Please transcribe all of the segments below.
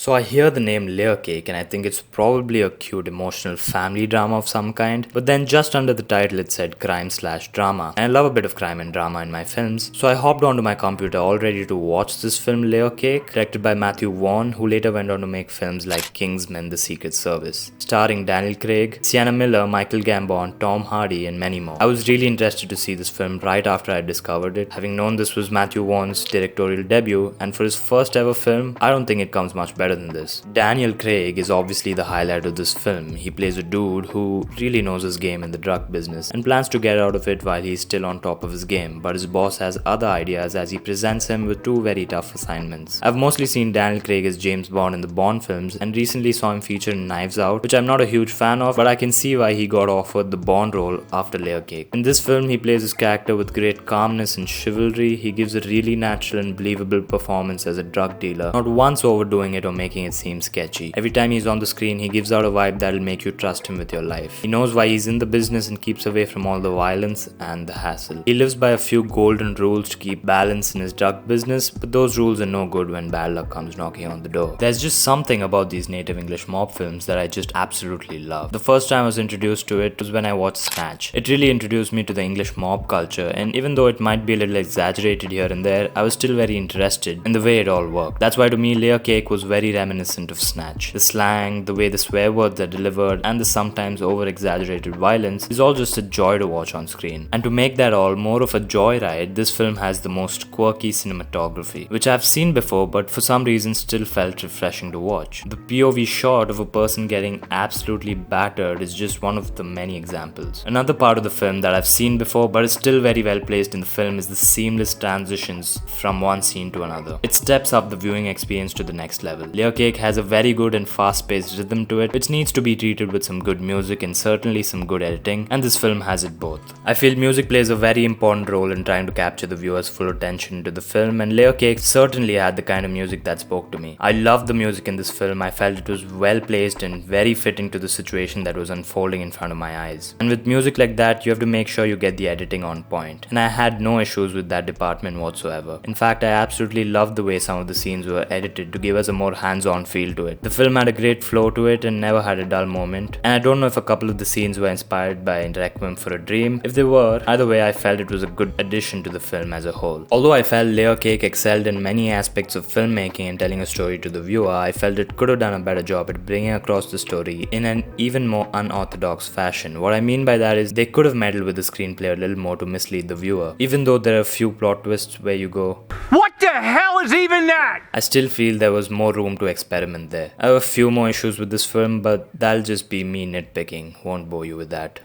So I hear the name Layer Cake and I think it's probably a cute emotional family drama of some kind, but then just under the title it said crime/drama, and I love a bit of crime and drama in my films, so I hopped onto my computer all ready to watch this film Layer Cake, directed by Matthew Vaughn, who later went on to make films like Kingsman: The Secret Service, starring Daniel Craig, Sienna Miller, Michael Gambon, Tom Hardy and many more. I was really interested to see this film right after I discovered it, having known this was Matthew Vaughn's directorial debut, and for his first ever film, I don't think it comes much better than this. Daniel Craig is obviously the highlight of this film. He plays a dude who really knows his game in the drug business and plans to get out of it while he's still on top of his game, but his boss has other ideas as he presents him with two very tough assignments. I've mostly seen Daniel Craig as James Bond in the Bond films and recently saw him feature in Knives Out, which I'm not a huge fan of, but I can see why he got offered the Bond role after Layer Cake. In this film, he plays his character with great calmness and chivalry. He gives a really natural and believable performance as a drug dealer, not once overdoing it or making it seem sketchy. Every time he's on the screen, he gives out a vibe that'll make you trust him with your life. He knows why he's in the business and keeps away from all the violence and the hassle. He lives by a few golden rules to keep balance in his drug business, but those rules are no good when bad luck comes knocking on the door. There's just something about these native English mob films that I just absolutely love. The first time I was introduced to it was when I watched Snatch. It really introduced me to the English mob culture, and even though it might be a little exaggerated here and there, I was still very interested in the way it all worked. That's why to me Layer Cake was very reminiscent of Snatch. The slang, the way the swear words are delivered, and the sometimes over-exaggerated violence is all just a joy to watch on screen. And to make that all more of a joyride, this film has the most quirky cinematography, which I've seen before but for some reason still felt refreshing to watch. The POV shot of a person getting absolutely battered is just one of the many examples. Another part of the film that I've seen before but is still very well placed in the film is the seamless transitions from one scene to another. It steps up the viewing experience to the next level. Layer Cake has a very good and fast-paced rhythm to it, which needs to be treated with some good music and certainly some good editing, and this film has it both. I feel music plays a very important role in trying to capture the viewer's full attention to the film, and Layer Cake certainly had the kind of music that spoke to me. I loved the music in this film. I felt it was well placed and very fitting to the situation that was unfolding in front of my eyes. And with music like that, you have to make sure you get the editing on point, and I had no issues with that department whatsoever. In fact, I absolutely loved the way some of the scenes were edited to give us a more hands-on feel to it. The film had a great flow to it and never had a dull moment, and I don't know if a couple of the scenes were inspired by Requiem for a Dream. If they were, either way I felt it was a good addition to the film as a whole. Although I felt Layer Cake excelled in many aspects of filmmaking and telling a story to the viewer, I felt it could have done a better job at bringing across the story in an even more unorthodox fashion. What I mean by that is they could have meddled with the screenplay a little more to mislead the viewer. Even though there are a few plot twists where you go, "What the hell is even that?" I still feel there was more room to experiment there. I have a few more issues with this film, but that'll just be me nitpicking. Won't bore you with that.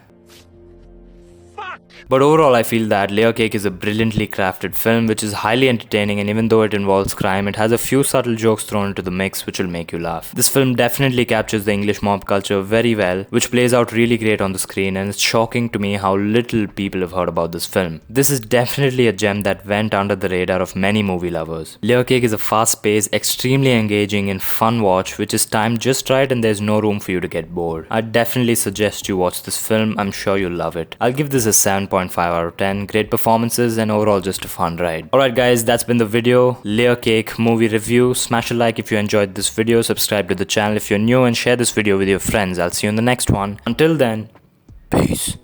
But overall, I feel that Layer Cake is a brilliantly crafted film which is highly entertaining, and even though it involves crime, it has a few subtle jokes thrown into the mix which will make you laugh. This film definitely captures the English mob culture very well, which plays out really great on the screen, and it's shocking to me how little people have heard about this film. This is definitely a gem that went under the radar of many movie lovers. Layer Cake is a fast-paced, extremely engaging and fun watch which is timed just right, and there's no room for you to get bored. I definitely suggest you watch this film. I'm sure you'll love it. I'll give this a 7.5 out of 10. Great performances and overall just a fun ride. Alright guys, that's been the video. Layer Cake movie review. Smash a like if you enjoyed this video, subscribe to the channel if you're new, and share this video with your friends. I'll see you in the next one. Until then, peace.